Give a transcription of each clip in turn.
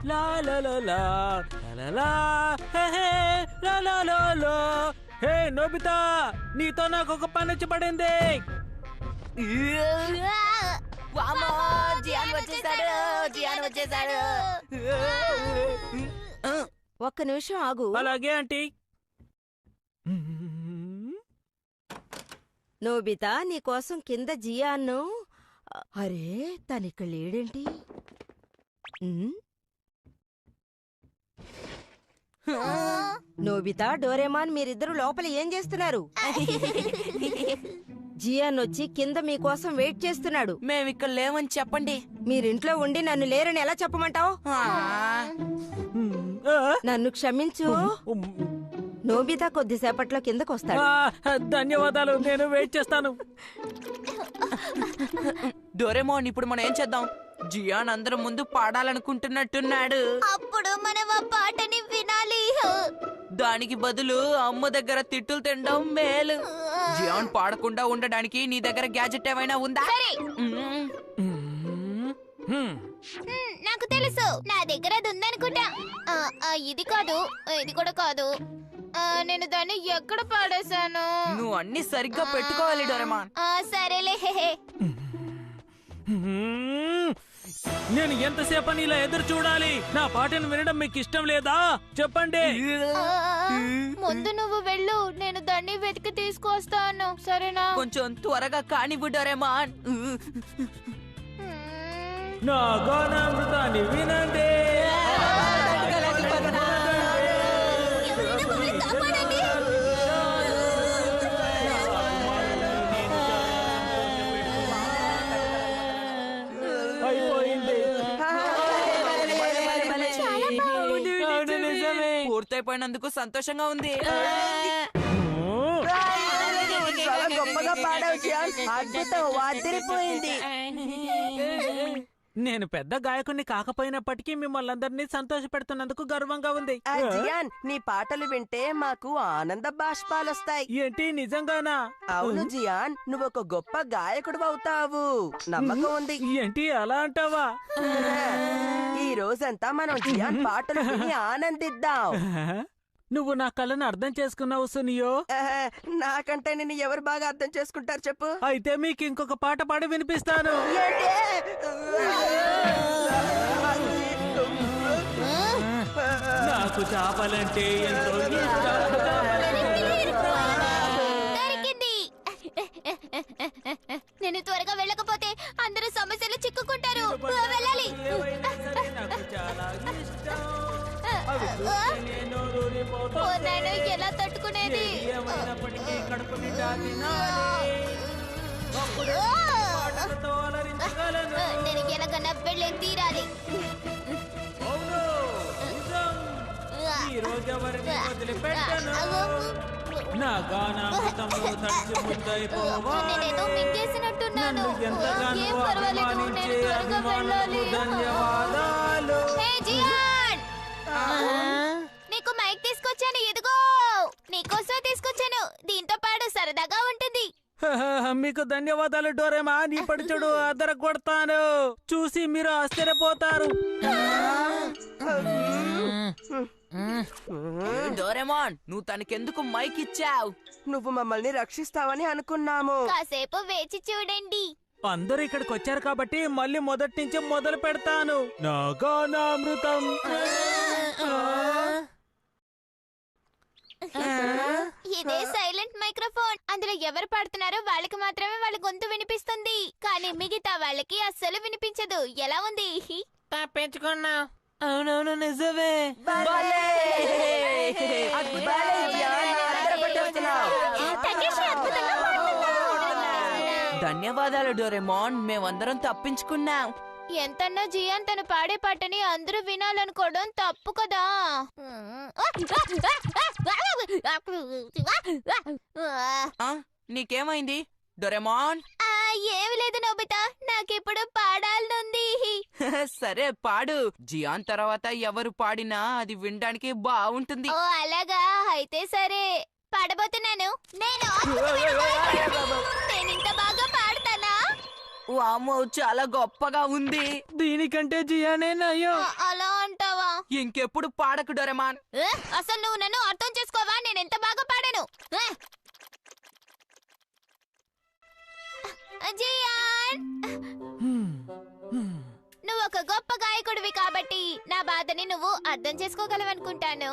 లా లా లా లా లా లా హే హే లా లా లా లా. హే Nobita, నీతో నాకు ఒక పని వచ్చి పడింది. ఒక్క నిమిషం ఆగు. అలాగే ఆంటీ. నోబితా, నీకోసం కింద జియాన్ను. అరే, తనిక్కడ లేడేంటి? నోబితా, డోరేమాన్, మీరిద్దరు లోపల ఏం చేస్తున్నారు? జియాన్ వచ్చి కింద మీకోసం వెయిట్ చేస్తున్నాడు. మేమిక్కడ లేవని చెప్పండి. మీరింట్లో ఉండి నన్ను లేరని ఎలా చెప్పమంటావు? నన్ను క్షమించు. నోబితా కొద్దిసేపట్లో కిందకొస్తాడు. ధన్యవాదాలు, నేను వెయిట్ చేస్తాను. డోరేమోన్, ఇప్పుడు మనం ఏం చేద్దాం? జియాన్ అందరం ముందు పాడాలనుకుంటున్నట్టున్నాడు. అప్పుడు మనం ఆ పాటని వినాలి. దానికి బదులు అమ్మ దగ్గర తిట్టులు తినడం మేలు. జియాన్ పాడకుండా ఉండడానికి నీ దగ్గర గ్యాజెట్ ఏమైనా ఉందా? నాకు తెలుసు, నా దగ్గర అది ఉందనుకుంటా. ఇది కాదు, ఇది కూడా కాదు. నేను దాన్ని ఎక్కడ పాడేశాను? నువ్వు అన్ని సరిగ్గా పెట్టుకోవాలి డోరేమాన్. సరేలే. నేను ఎంతసేపని ఇలా ఎదురు చూడాలి? నా పాటను వినడం మీకు ఇష్టం లేదా? చెప్పండి. ముందు నువ్వు వెళ్ళు, నేను దాన్ని వెతికి తీసుకొస్తాను, సరేనా? కొంచెం త్వరగా కానివ్వు డోరేమాన్. నా గానామృతాన్ని వినండి. పూర్తయిపోయినందుకు సంతోషంగా ఉంది. చాలా గొప్పగా పాడావు జియాన్. అద్భుతం, వాదిరిపోయింది. నేను పెద్ద గాయకుడిని కాకపోయినప్పటికీ మిమ్మల్ని అందరినీ సంతోష పెడుతున్నందుకు గర్వంగా ఉంది. జియాన్, నీ పాటలు వింటే మాకు ఆనంద బాష్పాలొస్తాయి. ఏంటి, నిజంగానా? అవును జియాన్, నువ్వు ఒక గొప్ప గాయకుడు అవుతావు. నమ్మకం ఉంది. ఏంటి అలా అంటావా? ఈ రోజంతా మనం జియాన్ పాటలు విని ఆనందిద్దాం. నువ్వు నా కళ్ళను అర్థం చేసుకున్నావు సునియో. నాకంటే నిన్ను ఎవరు బాగా అర్థం చేసుకుంటారు చెప్పు. అయితే మీకు ఇంకొక పాట పాడి వినిపిస్తాను. నాకు చేపలంటే ఎంతో దొరికింది. నేను త్వరగా వెళ్ళకపోతే అందరూ సమస్యలు చిక్కుకుంటారు. వెళ్ళాలి. ఎలా తట్టుకునేది? నేను ఎలాగన్నా వెళ్ళి తీరాలి. నేనేదో మింగేసినట్టున్నాను. ఏం పర్వాలేదు, నేను త్వరగా వెళ్ళాలి. ధన్యవాదాలు. నీకు మైక్ తీసుకొచ్చాను, ఎదుగో. నీకోసమే తీసుకొచ్చాను. దీంతో పాడు, సరదాగా ఉంటుంది. మీకు ధన్యవాదాలు డోరేమాన్. ఇప్పుడు చూడు, అదర కొడతాను. చూసి మీరు ఆశ్చర్యపోతారు. డోరేమాన్, నువ్వు తనకెందుకు మైక్ ఇచ్చావు? నువ్వు మమ్మల్ని రక్షిస్తావని అనుకున్నాము. కాసేపు వేచి చూడండి. అందరూ ఇక్కడికి వచ్చారు కాబట్టి మళ్ళీ మొదటి నుంచి మొదలు పెడతాను. నా గానామృతం. ఇదే సైలెంట్ మైక్రోఫోన్. అందులో ఎవరు పాడుతున్నారో వాళ్ళకి మాత్రమే వాళ్ళ గొంతు వినిపిస్తుంది, కానీ మిగతా వాళ్ళకి అస్సలు వినిపించదు. ఎలా ఉంది? తప్పించుకున్నావు. అవునవును, నిజమే. ధన్యవాదాలు డోరేమాన్, మేమందరం తప్పించుకున్నాం. ఎంతన్నా జియాన్ తను పాడే పాటని అందరూ వినాలనుకోవడం తప్పు కదా. నీకేమైంది డోరేమాన్? ఏమి లేదు నోబితా, నాకిప్పుడు పాడాలనుంది. సరే పాడు. జియాన్ తర్వాత ఎవరు పాడినా అది వినడానికి బాగుంటుంది. ఓ అలాగా, అయితే సరే పాడబోతున్నాను. నేను ఇంత బాగా పాడతానా? వామ్మో, చాలా గొప్పగా ఉంది. దీనికంటే జియానే నయం. అలా అంటావా? ఇంకెప్పుడు పాడకు డోరేమాన్. అసలు నువ్వు నన్ను అర్థం చేసుకోవా? నేను ఎంత బాగా పాడాను. జియాన్, నువ్వు ఒక గొప్ప గాయకుడివి కాబట్టి నా బాధని నువ్వు అర్థం చేసుకోగలవనుకుంటాను.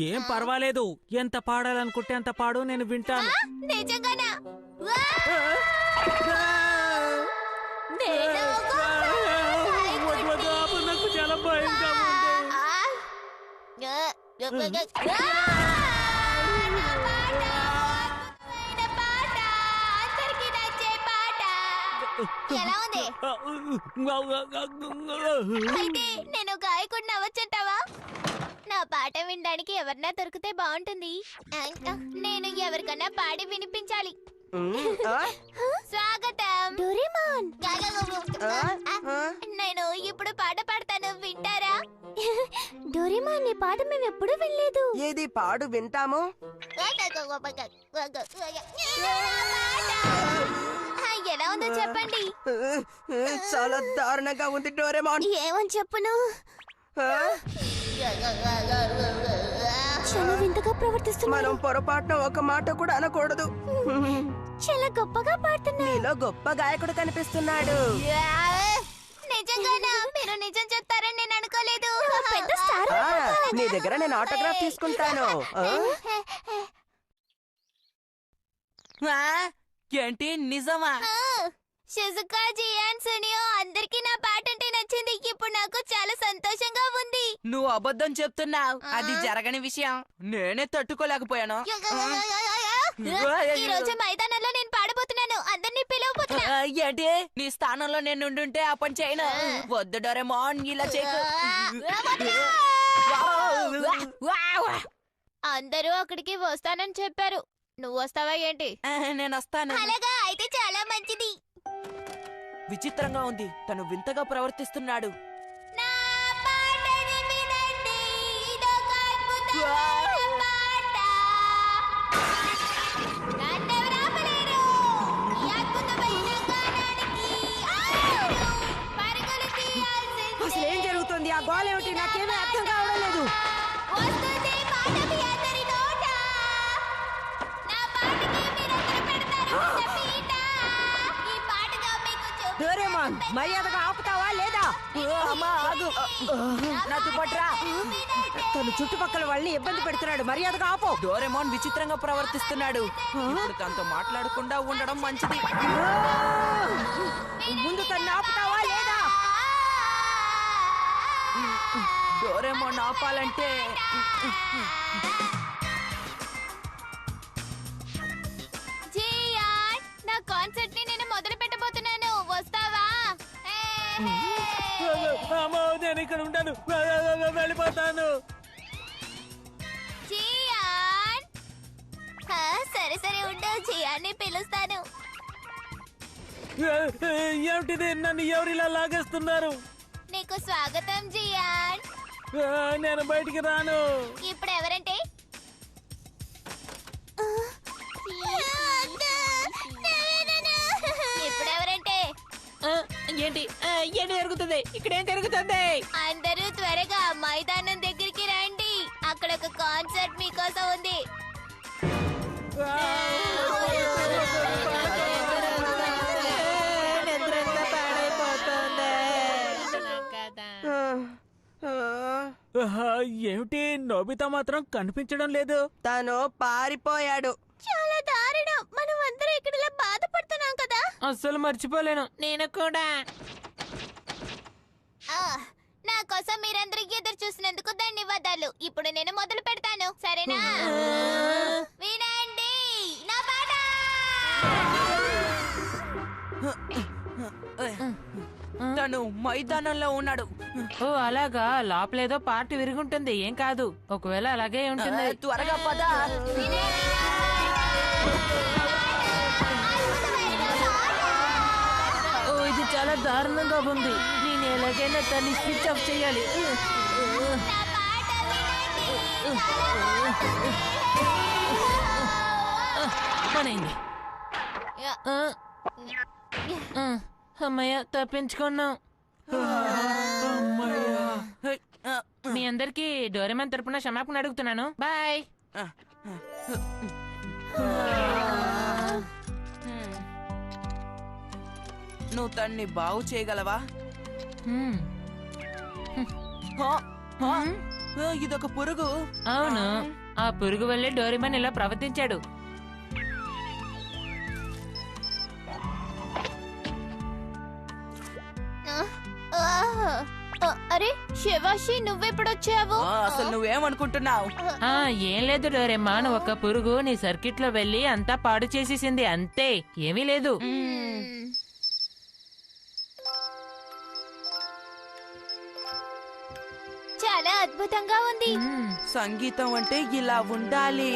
ఏం పర్వాలేదు, ఎంత పాడాలనుకుంటే అంత పాడు, నేను వింటాను. నిజంగానా? నేను గొప్ప వద్దు, ఆపు, నాకు చాలా భయంగా ఉంది. ఎలా ఉంది? అయితే నేను గాయకుడిని అవ్వచ్చంటావా? నా పాట వినడానికి ఎవరన్నా దొరికితే బాగుంటుంది. నేను ఎవరికన్నా పాడి వినిపించాలి. స్వాగతం డోరేమాన్. నేను ఇప్పుడు పాట పాడతాను, వింటారా? డోరేమాన్, నీ పాట మేము ఎప్పుడు వినలేదు. ఏది పాడు, వింటాము. ఎలా ఉందో చెప్పండి. చాలా దారుణంగా ఉంది డోరేమాన్. ఏమని చెప్పును? చాలా వింతగా ప్రవర్తిస్తున్నా. మనం పొరపాటున ఒక మాట కూడా అనకూడదు. చాలా గొప్పగా పాడుతున్నా. నీలో గొప్ప గాయకుడు కనిపిస్తున్నాడు. నిజంగానా? మీరు నిజం చెప్తారని నేను అనుకోలేదు. పెద్ద స్టార్. నీ దగ్గర నేను ఆటోగ్రాఫ్ తీసుకుంటాను. ఏంటి, నిజమా? షిజుకా, జియాన్, సునియో అందరికీ నా పాట అంటే నచ్చింది. ఇప్పుడు నాకు చాలా సంతోషంగా ఉంది. నువ్వు అబద్ధం చెప్తున్నావు. అది జరగని విషయం. నేనే తట్టుకోలేకపోయాను. ఈ రోజు మైదానంలో నేను పాడబోతున్నాను. అందరినీ పిలవబోతున్నా. ఏంటి, నీ స్థానంలో నేను ఉండుంటే ఆ పని చేయను. వద్దు డోరేమాన్, ఇలా చేయకు. అందరూ అక్కడికి వస్తానని చెప్పారు. నువ్వు వస్తావా ఏంటి? నేను వస్తాను. అలాగా అయితే చాలా మంచిది. విచిత్రంగా ఉంది, తను వింతగా ప్రవర్తిస్తున్నాడు. నా పాటని వినండి, ఇదొక అద్భుతమైన పాట. నన్నెవరు ఆపలేరు. ఈ అద్భుతమైన గానానికి అందరూ పరుగులు తీయాల్సిందే. అసలు ఏం జరుగుతుంది? ఆ గోల ఏమిటి? నాకేమీ అర్థం కావడం లేదు. వస్తుంది పాట మీ అందరి నోట. నా పాటకి మీరందరూ పెడతారు పెద్ద పీట. ఈ పాటగా మీకు డోరేమాన్, మర్యాదగా ఆపుతావా లేదా? అమ్మా, ఆగు. నాతో పట్రా. తను చుట్టుపక్కల వాళ్ళని ఇబ్బంది పెడుతున్నాడు. మర్యాదగా ఆపు. డోరేమాన్ విచిత్రంగా ప్రవర్తిస్తున్నాడు. ఇప్పుడు తనతో మాట్లాడకుండా ఉండడం మంచిది. ముందు తను ఆపుతావా లేదా? డోరేమాన్ ఆపాలంటే జియాన్, నా కాన్సర్ట్ ని నేను మొదలు పెట్టబోతున్నాను. వస్తావా? అమ్మో, నేను ఇక్కడ ఉంటాను, వెళ్ళిపోతాను. జియాన్, సరే సరే ఉండు. జియాన్ని పిలుస్తాను. ఏమిటిది? నన్ను ఎవరిలా లాగేస్తున్నారు? నీకు స్వాగతం జియాన్. నేను బయటికి రాను. ఇప్పుడు ఎవరంటే? ఇప్పుడు ఎవరంటే? ఏంటి ఏంటి జరుగుతుంది? ఇక్కడ ఏం జరుగుతుంది? అందరూ త్వరగా మైదానం దగ్గరికి రండి. అక్కడ ఒక కాన్సర్ట్ మీకోసం ఉంది. ఏమిటి, నోబితా మాత్రం కనిపించడం లేదు? తను పారిపోయాడు. చాలా దారుణం. మనం అందరం ఇక్కడ ఇలా బాధపడుతున్నాం కదా. అస్సలు మర్చిపోలేను. నేను కూడా. నా కోసం మీరందరూ ఎదురు చూసినందుకు ధన్యవాదాలు. ఇప్పుడు నేను మొదలు పెడతాను, సరేనా? వినండి నా పాట. తను మైదానంలో ఉన్నాడు. ఓ అలాగా, లోపలేదో పార్ట్ విరుగుంటుంది. ఏం కాదు, ఒకవేళ అలాగే ఉంటుంది. త్వరగా పద. ఓ ఇది చాలా దారుణంగా ఉంది. నేను ఎలాగైనా దాన్ని స్విచ్ ఆఫ్ చేయాలి. నా పాట వినండి. పనైంది. అమ్మయ్య, తప్పించుకున్నాం. మీ అందరికి డోరేమాన్ తరపున క్షమాపణ అడుగుతున్నాను. బాయ్. నువ్వు తన్ని బాగు చేయగలవా? హ్మ్. హా, హా, ఇదొక పురుగు. అవును, ఆ పురుగు వల్లే డోరేమాన్ ఇలా ప్రవర్తించాడు. అరే శివాషి, నువ్వెప్పుడొచ్చావు? అసలు నువ్వేమనుకుంటున్నావు? ఏం లేదు డోరేమాన్, ఒక పురుగు నీ సర్కిట్ లో వెళ్లి అంతా పాడు చేసేసింది, అంతే, ఏమీ లేదు. చాలా అద్భుతంగా ఉంది. సంగీతం అంటే ఇలా ఉండాలి.